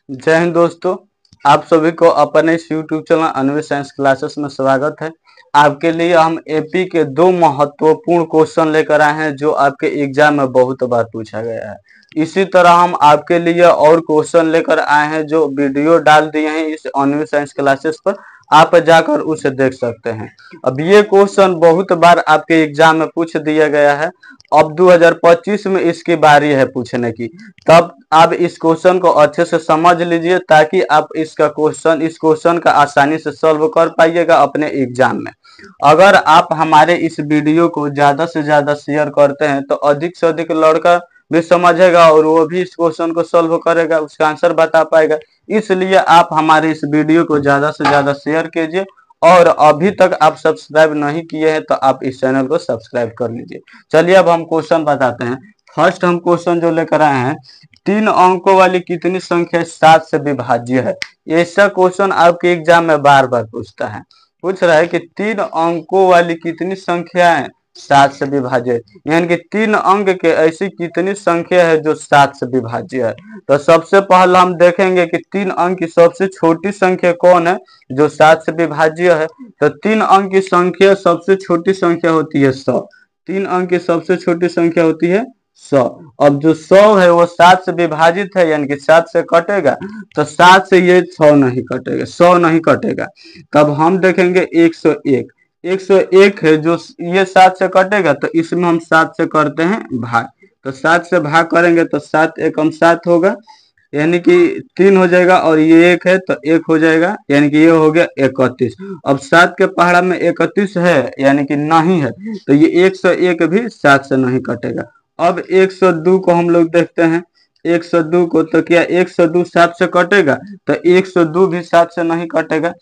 जय हिंद दोस्तों। आप सभी को अपने इस यूट्यूब चैनल अन्वे साइंस क्लासेस में स्वागत है। आपके लिए हम एपी के दो महत्वपूर्ण क्वेश्चन लेकर आए हैं जो आपके एग्जाम में बहुत बार पूछा गया है। इसी तरह हम आपके लिए और क्वेश्चन लेकर आए हैं जो वीडियो डाल दिए हैं इस अन्वे साइंस क्लासेस पर, आप जाकर उसे देख सकते हैं। अब ये क्वेश्चन बहुत बार आपके एग्जाम में पूछ दिया गया है। अब 2025 में इसकी बारी है पूछने की। तब आप इस क्वेश्चन को अच्छे से समझ लीजिए ताकि आप इस क्वेश्चन का आसानी से सॉल्व कर पाइएगा अपने एग्जाम में। अगर आप हमारे इस वीडियो को ज्यादा से ज्यादा शेयर करते हैं तो अधिक से अधिक लड़का भी समझेगा और वो भी इस क्वेश्चन को सॉल्व करेगा, उसका आंसर बता पाएगा। इसलिए आप हमारे इस वीडियो को ज्यादा से ज्यादा शेयर कीजिए और अभी तक आप सब्सक्राइब नहीं किए हैं तो आप इस चैनल को सब्सक्राइब कर लीजिए। चलिए अब हम क्वेश्चन बताते हैं। फर्स्ट हम क्वेश्चन जो लेकर आए हैं, 3 अंकों वाली कितनी संख्या 7 से विभाज्य है। ऐसा क्वेश्चन आपके एग्जाम में बार बार पूछता है। पूछ रहा है कि 3 अंकों वाली कितनी संख्या है 7 से विभाज्य है, यानी कि 3 अंक के ऐसी कितनी संख्या है जो 7 से विभाज्य है। तो सबसे पहले हम देखेंगे कि 3 अंक की सबसे छोटी संख्या कौन है जो 7 से विभाज्य है। तो 3 अंक की संख्या सबसे छोटी संख्या होती है 100। 3 अंक की सबसे छोटी संख्या होती है 100। अब जो 100 है वो 7 से विभाजित है, यानी कि 7 से कटेगा तो 7 से ये 100 नहीं कटेगा, 100 नहीं कटेगा। तब हम देखेंगे 101। 101 है जो ये 7 से कटेगा तो इसमें हम 7 से करते हैं भाग। तो 7 से भाग करेंगे तो 7 एकम 7 होगा, यानी कि 3 हो जाएगा और ये 1 है तो 1 हो जाएगा, यानी कि ये हो गया 31। अब 7 के पहाड़ा में 31 है यानी कि नहीं है, तो ये 101 भी 7 से नहीं कटेगा। अब 102 को हम लोग देखते हैं। 102 को तो क्या 102 7 से कटेगा, तो 102 भी 7 से नहीं कटेगा।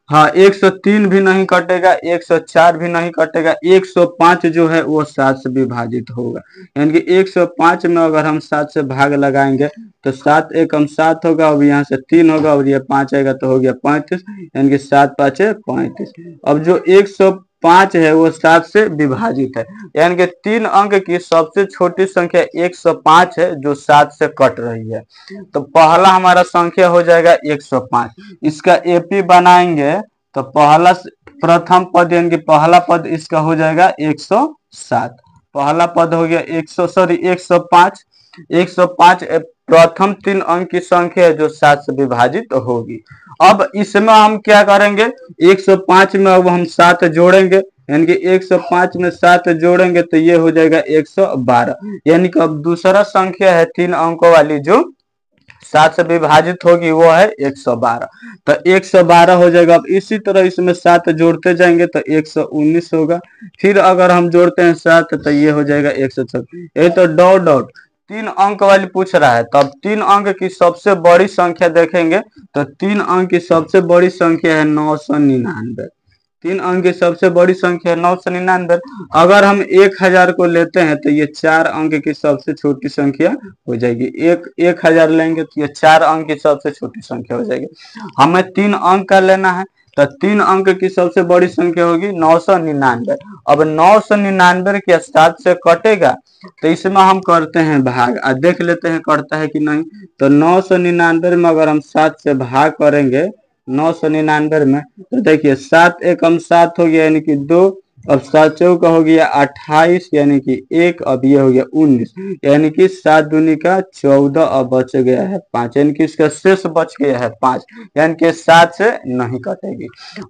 हाँ, 103 भी नहीं कटेगा, 104 भी नहीं कटेगा। 105 जो है वो 7 से विभाजित होगा, यानी कि 105 में अगर हम 7 से भाग लगाएंगे तो 7 एकम 7 होगा, अब यहाँ से 3 होगा और ये 5 आएगा तो हो गया 35, यानी कि 7 5 35। अब जो 105 है वो 7 से विभाजित है, यानी कि 3 अंक की सबसे छोटी संख्या 105 है जो 7 से कट रही है। तो पहला हमारा संख्या हो जाएगा 105। इसका एपी बनाएंगे तो प्रथम पद यानी कि पहला पद इसका हो जाएगा 107। पहला पद हो गया 105। 105 प्रथम 3 अंक की संख्या है जो 7 से विभाजित होगी। अब इसमें हम क्या करेंगे, 105 में अब हम 7 जोड़ेंगे, यानी कि 105 में 7 जोड़ेंगे तो ये हो जाएगा 112। यानी कि अब दूसरा संख्या है 3 अंकों वाली जो 7 से विभाजित होगी वो है 112। तो 112 हो जाएगा। अब इसी तरह इसमें 7 जोड़ते जाएंगे तो 119 होगा। फिर अगर हम जोड़ते हैं 7 तो ये हो जाएगा 106। ये तो डॉट डॉट 3 अंक वाली पूछ रहा है। तो अब 3 अंक की सबसे बड़ी संख्या देखेंगे तो 3 अंक की सबसे बड़ी संख्या है 999। 3 अंक की सबसे बड़ी संख्या 999। अगर हम 1000 को लेते हैं तो ये 4 अंक की सबसे छोटी संख्या हो जाएगी। 1000 लेंगे तो ये 4 अंक की सबसे छोटी संख्या हो जाएगी। हमें 3 अंक का लेना है तो 3 अंक की सबसे बड़ी संख्या होगी 999। अब 999 क्या 7 से कटेगा, तो इसमें हम करते हैं भाग, देख लेते हैं करता है कि नहीं। तो 999 में अगर हम 7 से भाग करेंगे 999 में तो देखिए 7 एकम 7 हो गया यानी कि 2। अब 7 चौका हो गया 28 यानी कि 1। अब ये हो गया 19, यानी कि 7 दूनी का 14 अब बच गया है 5, यानी कि इसका शेष बच गया है 5, यानी कि 7 से नहीं कटेगी।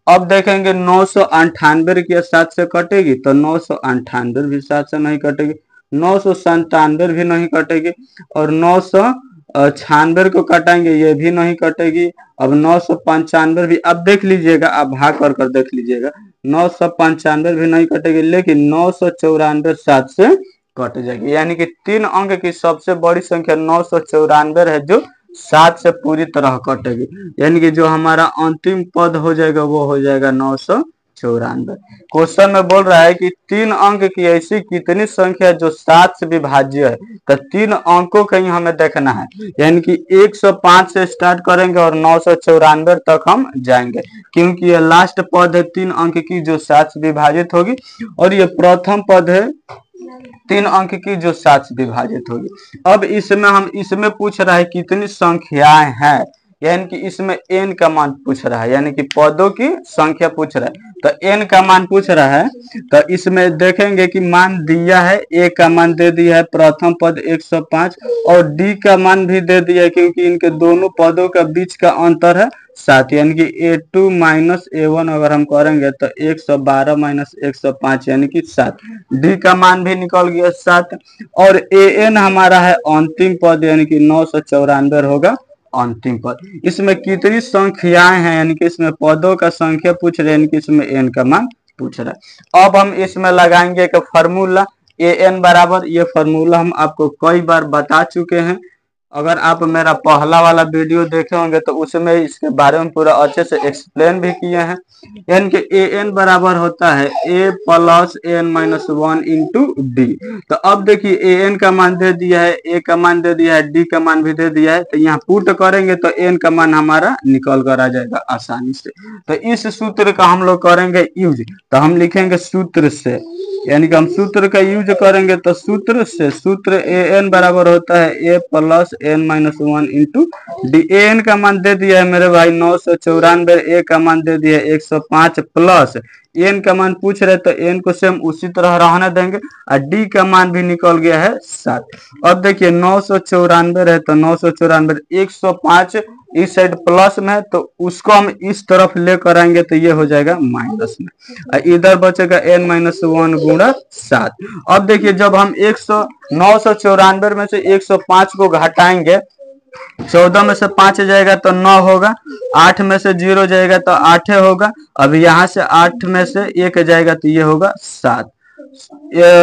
अब देखेंगे 998 की 7 से कटेगी तो 998 भी 7 से नहीं कटेगी। 997 भी नहीं कटेगी और 996 को कटाएंगे ये भी नहीं कटेगी। अब 995 भी, अब देख लीजिएगा, आप भाग कर देख लीजिएगा, 995 भी नहीं कटेगी, लेकिन 994 7 से कट जाएगी। यानी कि 3 अंक की सबसे बड़ी संख्या 994 है जो 7 से पूरी तरह कटेगी, यानी कि जो हमारा अंतिम पद हो जाएगा वो हो जाएगा 994। क्वेश्चन में बोल रहा है कि 3 अंक की ऐसी कितनी संख्या जो 7 से विभाज्य है। तो 3 अंकों का ही हमें देखना है, यानी कि 105 से स्टार्ट करेंगे और 994 तक हम जाएंगे, क्योंकि ये लास्ट पद है 3 अंक की जो 7 से विभाजित होगी और ये प्रथम पद है 3 अंक की जो 7 से विभाजित होगी। अब इसमें पूछ रहा है कितनी संख्याएं हैं, यानी कि इसमें n का मान पूछ रहा है, यानी कि पदों की संख्या पूछ रहा है। तो n का मान पूछ रहा है, तो इसमें देखेंगे कि मान दिया है, a का मान दे दिया है प्रथम पद 105 और d का मान भी दे दिया है, क्योंकि इनके दोनों पदों का बीच का अंतर है 7, यानी कि a2 माइनस a1 अगर हम करेंगे तो 112 माइनस 105 यानी कि 7। d का मान भी निकल गया 7 और an हमारा है अंतिम पद, यानी कि 994 होगा अंतिम पद। इसमें कितनी संख्याएं हैं, यानी कि इसमें पदों का संख्या पूछ रहे हैं, यानी कि इसमें n का मान पूछ रहा है। अब हम इसमें लगाएंगे एक फार्मूला an बराबर, ये फार्मूला हम आपको कई बार बता चुके हैं। अगर आप मेरा पहला वाला वीडियो देखे होंगे तो उसमें इसके बारे में पूरा अच्छे से एक्सप्लेन भी किए हैं। यानी कि an बराबर होता है a plus n minus 1 into D. तो अब देखिए an का मान दे दिया है, a का मान दे दिया है, d का मान भी दे दिया है, तो यहाँ पुट करेंगे तो n का मान हमारा निकल कर आ जाएगा आसानी से। तो इस सूत्र का हम लोग करेंगे यूज, तो हम लिखेंगे सूत्र से, यानी कि हम सूत्र का यूज करेंगे तो सूत्र से, सूत्र an बराबर होता है a plus n minus 1 into D. an का मान दे दिया है मेरे भाई 994, a का मान दे दिया है 105 प्लस n का मान पूछ रहे तो n को सेम उसी तरह रहने देंगे और d का मान भी निकल गया है 7। अब देखिए 994 है तो 994 105 इस साइड प्लस में है तो उसको हम इस तरफ लेकर आएंगे तो ये हो जाएगा माइनस में, इधर बचेगा n माइनस 1 गुणा 7। अब देखिए जब हम 994 में से 105 को घटाएंगे, 14 में से 5 जाएगा तो 9 होगा, 8 में से 0 जाएगा तो 8 होगा, अब यहाँ से 8 में से 1 जाएगा तो ये होगा 7,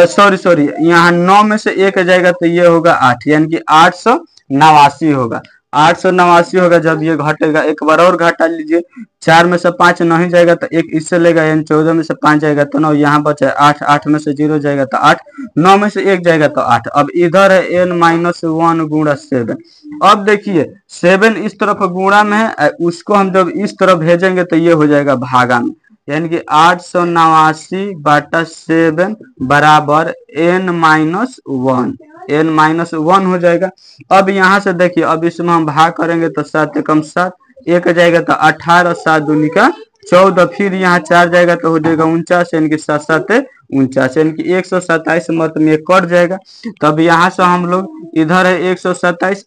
सॉरी यहाँ 9 में से 1 जाएगा तो ये होगा 8, यानी कि 889 होगा, 889 होगा। जब ये घटेगा एक बार और घटा लीजिए, 4 में से 5 नहीं जाएगा तो 1 इससे लेगा, यानी 14 में से 5 जाएगा तो 9, यहाँ बचा 8, 8 में से 0 जाएगा तो 8, 9 में से 1 जाएगा तो 8। अब इधर है n माइनस 1 गुणा 7। अब देखिए 7 इस तरफ गुणा में है, उसको हम जब इस तरफ भेजेंगे तो ये हो जाएगा भागा में, यानी कि 889 बटा 7 बराबर n माइनस 1, n माइनस 1 हो जाएगा। अब यहाँ से देखिए, अब इसमें हम भाग करेंगे तो 7 एकम 7, 1 जाएगा तो 18, 7 दूनी का 14, फिर यहाँ 4 जाएगा तो हो जाएगा 49, यानी कि 7 7 49, यानी कि 127 मत में कट जाएगा। तब यहाँ से हम लोग इधर है 127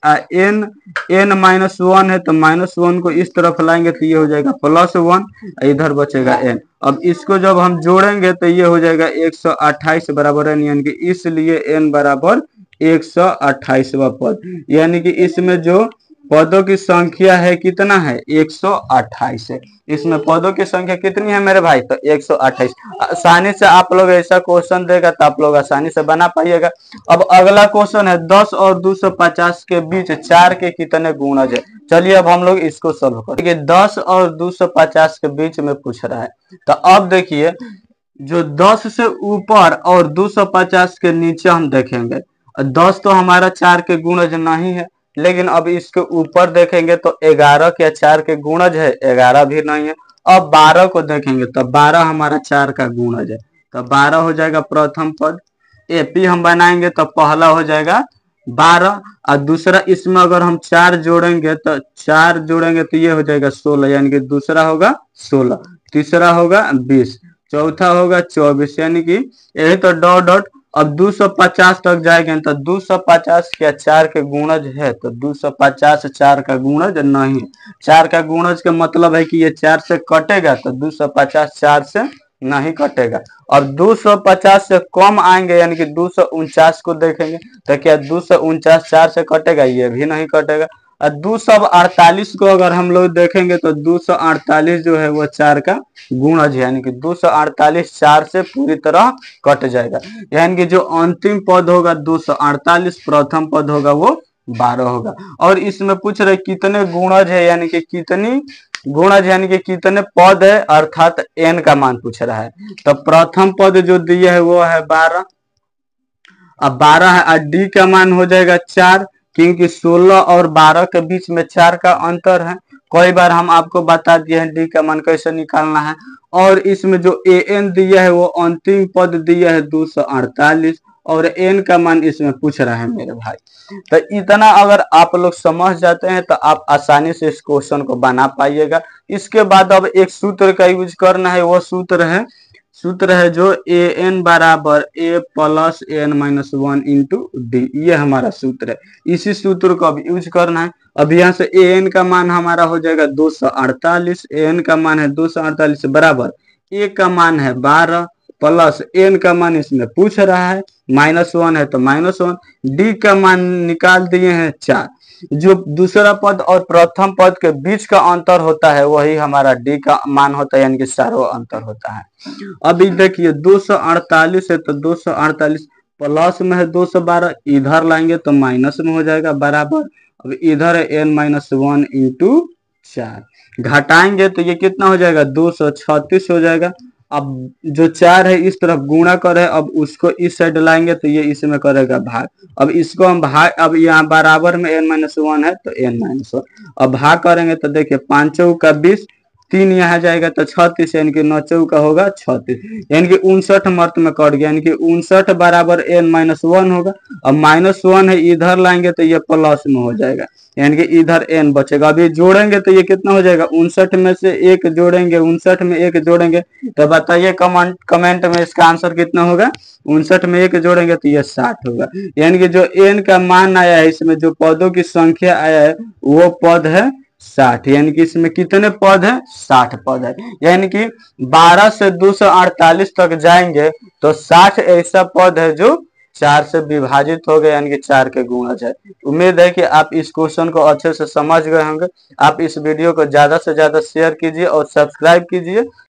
n माइनस 1 है तो माइनस 1 को इस तरफ लाएंगे तो ये हो जाएगा प्लस 1, इधर बचेगा n। अब इसको जब हम जोड़ेंगे तो ये हो जाएगा 128 बराबर n, यानी कि इसलिए n बराबर 128वां पद, यानी कि इसमें जो पदों की संख्या है कितना है 128 है। इसमें पदों की संख्या कितनी है मेरे भाई, तो 128। आसानी से आप लोग ऐसा क्वेश्चन देगा तो आप लोग आसानी से बना पाइएगा। अब अगला क्वेश्चन है 10 और 250 के बीच 4 के कितने गुणज है। चलिए अब हम लोग इसको सॉल्व करेंगे। 10 और 250 के बीच में पूछ रहा है, तो अब देखिए जो 10 से ऊपर और 250 के नीचे हम देखेंगे, 10 तो हमारा 4 के गुणज नहीं है, लेकिन अब इसके ऊपर देखेंगे तो 11 क्या 4 के गुणज है, 11 भी नहीं है। अब 12 को देखेंगे तो 12 हमारा 4 का गुणज है, तो 12 हो जाएगा प्रथम पद। एपी हम बनाएंगे तो पहला हो जाएगा 12 और दूसरा इसमें अगर हम 4 जोड़ेंगे तो 4 जोड़ेंगे तो ये हो जाएगा 16, यानी कि दूसरा होगा 16, तीसरा होगा 20, चौथा होगा 24, यानी कि यही तो डॉट डॉट। अब 250 तक जाएंगे तो 250 क्या 4 के गुणज है, तो 250 4 का गुणज नहीं है। 4 का गुणज का मतलब है कि ये 4 से कटेगा, तो 250 4 से नहीं कटेगा। अब 250 से कम आएंगे, यानी कि 249 को देखेंगे तो क्या 249 4 से कटेगा, ये भी नहीं कटेगा। और 248 को अगर हम लोग देखेंगे तो 248 जो है वो 4 का गुणज है, यानी कि 248 4 से पूरी तरह कट जाएगा, यानी कि जो अंतिम पद होगा 248, प्रथम पद होगा वो 12 होगा। और इसमें पूछ रहे कितने गुणज है, यानी कि कितनी गुणज, यानी कि कितने पद है, अर्थात n का मान पूछ रहा है। तो प्रथम पद जो दिया है वो है 12, अब 12 है और d का मान हो जाएगा 4, क्योंकि 16 और 12 के बीच में 4 का अंतर है। कई बार हम आपको बता दिए हैं डी का मान कैसे निकालना है। और इसमें जो an दिया है वो अंतिम पद दिया है 248, और n का मान इसमें पूछ रहा है मेरे भाई। तो इतना अगर आप लोग समझ जाते हैं तो आप आसानी से इस क्वेश्चन को बना पाइएगा। इसके बाद अब एक सूत्र का यूज करना है, वो सूत्र है जो ए एन बराबर a plus n minus one into d, ये हमारा सूत्र है। इसी सूत्र को अब यूज करना है। अब यहाँ से ए एन का मान हमारा हो जाएगा 248, ए एन का मान है 248 बराबर ए का मान है 12 प्लस एन का मान इसमें पूछ रहा है -1 है तो -1, डी का मान निकाल दिए हैं 4। जो दूसरा पद और प्रथम पद के बीच का अंतर होता है वही हमारा डी का मान होता है, यानी कि चारों अंतर होता है। अभी देखिए 248 है तो 248 प्लस में है 212, इधर लाएंगे तो माइनस में हो जाएगा बराबर। अब इधर है n माइनस 1 इंटू 4, घटाएंगे तो ये कितना हो जाएगा 236 हो जाएगा। अब जो 4 है इस तरफ गुणा करे, अब उसको इस साइड लाएंगे तो ये इसमें करेगा भाग। अब इसको हम भाग, अब यहाँ बराबर में n माइनस 1 है तो n माइनस 1, अब भाग करेंगे तो देखिए 5 चौका 20, 3 यहाँ जाएगा तो 36, यानी कि 9 चौका होगा 36, यानी कि 59 मर्त में कट गया, यानी कि 59 बराबर n माइनस 1 होगा। अब -1 है इधर लाएंगे तो ये प्लस में हो जाएगा, यानी कि इधर n बचेगा। अभी जोड़ेंगे तो ये कितना हो जाएगा 59 में से 1 जोड़ेंगे, 59 में 1 जोड़ेंगे तो बताइए कमेंट में इसका आंसर कितना होगा। 59 में 1 जोड़ेंगे तो ये 60 होगा, यानी कि जो n का मान आया है इसमें जो पदों की संख्या आया है वो पद है 60, यानी कि इसमें कितने पद है 60 पद है। यानी कि 12 से 248 तक जाएंगे तो 60 ऐसा पद है जो 4 से विभाजित हो गए, यानी कि 4 के गुणज है। उम्मीद है कि आप इस क्वेश्चन को अच्छे से समझ गए होंगे। आप इस वीडियो को ज्यादा से ज्यादा शेयर कीजिए और सब्सक्राइब कीजिए।